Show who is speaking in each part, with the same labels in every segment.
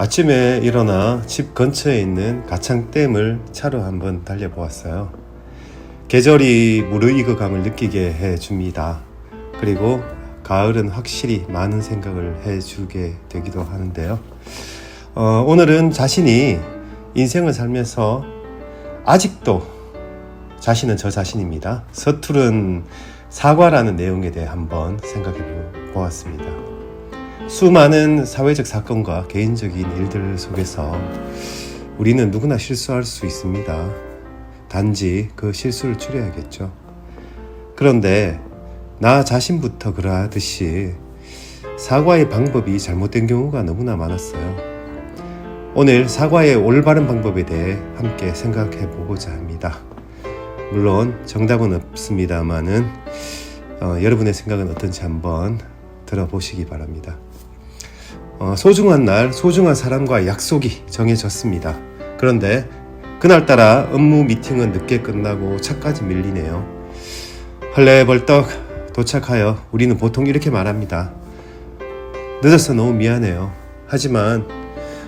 Speaker 1: 아침에 일어나 집 근처에 있는 가창댐을 차로 한번 달려보았어요. 계절이 무르익어감을 느끼게 해줍니다. 그리고 가을은 확실히 많은 생각을 해주게 되기도 하는데요. 오늘은 자신이 인생을 살면서 아직도 자신은 저 자신입니다. 서투른 사과라는 내용에 대해 한번 생각해 보았습니다. 수많은 사회적 사건과 개인적인 일들 속에서 우리는 누구나 실수할 수 있습니다. 단지 그 실수를 줄여야겠죠. 그런데 나 자신부터 그러하듯이 사과의 방법이 잘못된 경우가 너무나 많았어요. 오늘 사과의 올바른 방법에 대해 함께 생각해 보고자 합니다. 물론 정답은 없습니다만은 여러분의 생각은 어떤지 한번 들어보시기 바랍니다. 소중한 날, 소중한 사람과의 약속이 정해졌습니다. 그런데 그날따라 업무 미팅은 늦게 끝나고 차까지 밀리네요. 헐레벌떡 도착하여 우리는 보통 이렇게 말합니다. 늦어서 너무 미안해요. 하지만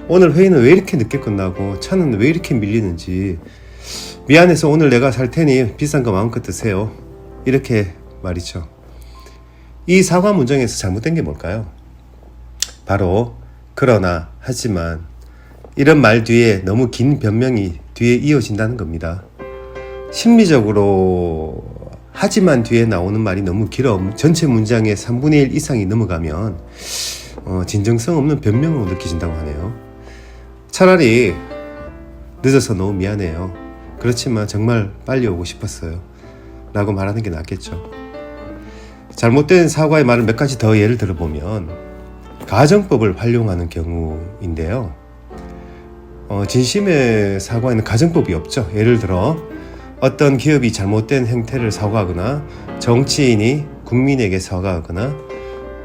Speaker 1: 오늘 회의는 왜 이렇게 늦게 끝나고 차는 왜 이렇게 밀리는지 미안해서 오늘 내가 살 테니 비싼 거 마음껏 드세요. 이렇게 말이죠. 이 사과 문장에서 잘못된 게 뭘까요? 바로 그러나 하지만 이런 말 뒤에 너무 긴 변명이 뒤에 이어진다는 겁니다. 심리적으로 하지만 뒤에 나오는 말이 너무 길어 전체 문장의 3분의 1 이상이 넘어가면 진정성 없는 변명으로 느껴진다고 하네요. 차라리 늦어서 너무 미안해요. 그렇지만 정말 빨리 오고 싶었어요. 라고 말하는 게 낫겠죠. 잘못된 사과의 말을 몇 가지 더 예를 들어보면 가정법을 활용하는 경우인데요. 진심의 사과에는 가정법이 없죠. 예를 들어 어떤 기업이 잘못된 행태를 사과하거나 정치인이 국민에게 사과하거나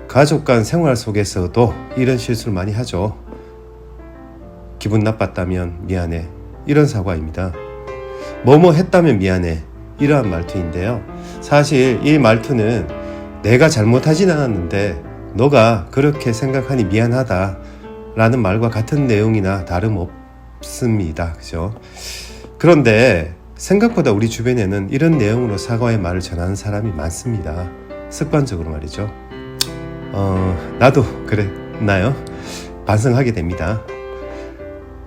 Speaker 1: 가족 간 생활 속에서도 이런 실수를 많이 하죠. 기분 나빴다면 미안해. 이런 사과입니다. 뭐뭐 했다면 미안해. 이러한 말투인데요. 사실 이 말투는 내가 잘못하진 않았는데 너가 그렇게 생각하니 미안하다 라는 말과 같은 내용이나 다름없습니다. 그죠? 그런데 생각보다 우리 주변에는 이런 내용으로 사과의 말을 전하는 사람이 많습니다. 습관적으로 말이죠. 나도 그랬나요? 반성하게 됩니다.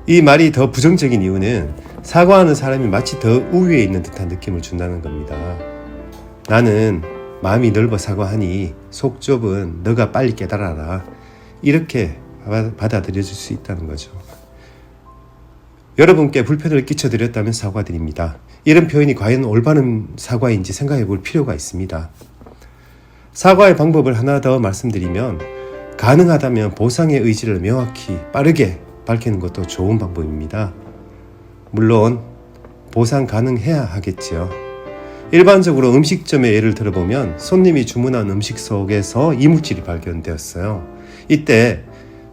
Speaker 1: 이 말이 더 부정적인 이유는 사과하는 사람이 마치 더 우위에 있는 듯한 느낌을 준다는 겁니다. 나는 마음이 넓어 사과하니 속 좁은 너가 빨리 깨달아라. 이렇게 받아들여질 수 있다는 거죠. 여러분께 불편을 끼쳐드렸다면 사과드립니다. 이런 표현이 과연 올바른 사과인지 생각해 볼 필요가 있습니다. 사과의 방법을 하나 더 말씀드리면 가능하다면 보상의 의지를 명확히 빠르게 밝히는 것도 좋은 방법입니다. 물론 보상 가능해야 하겠지요. 일반적으로 음식점의 예를 들어보면 손님이 주문한 음식 속에서 이물질이 발견되었어요. 이때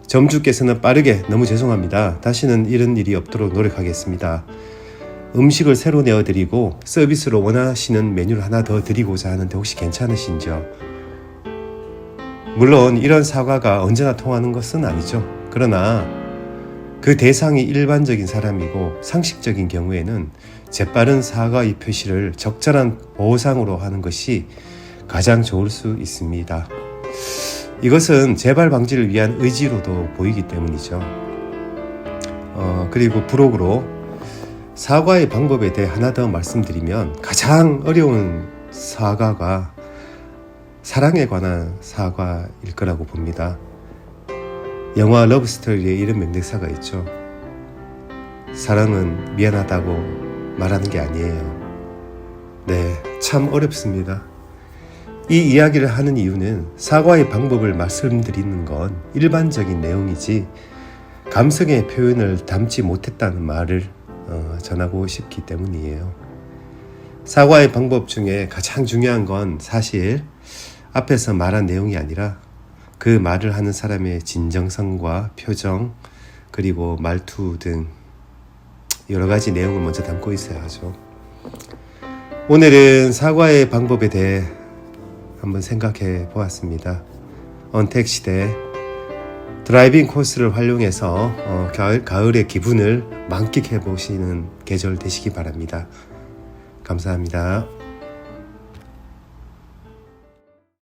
Speaker 1: 점주께서는 빠르게 너무 죄송합니다. 다시는 이런 일이 없도록 노력하겠습니다. 음식을 새로 내어드리고 서비스로 원하시는 메뉴를 하나 더 드리고자 하는데 혹시 괜찮으신지요? 물론 이런 사과가 언제나 통하는 것은 아니죠. 그러나 그 대상이 일반적인 사람이고 상식적인 경우에는 재빠른 사과의 표시를 적절한 보상으로 하는 것이 가장 좋을 수 있습니다. 이것은 재발 방지를 위한 의지로도 보이기 때문이죠. 그리고 부록으로 사과의 방법에 대해 하나 더 말씀드리면 가장 어려운 사과가 사랑에 관한 사과일 거라고 봅니다. 영화 러브스토리에 이런 명대사가 있죠. 사랑은 미안하다고 말하는 게 아니에요. 네, 참 어렵습니다. 이 이야기를 하는 이유는 사과의 방법을 말씀드리는 건 일반적인 내용이지 감성의 표현을 담지 못했다는 말을 전하고 싶기 때문이에요. 사과의 방법 중에 가장 중요한 건 사실 앞에서 말한 내용이 아니라 그 말을 하는 사람의 진정성과 표정 그리고 말투 등 여러 가지 내용을 먼저 담고 있어야 하죠. 오늘은 사과의 방법에 대해 한번 생각해 보았습니다. 언택 시대 드라이빙 코스를 활용해서 가을의 기분을 만끽해 보시는 계절 되시기 바랍니다. 감사합니다.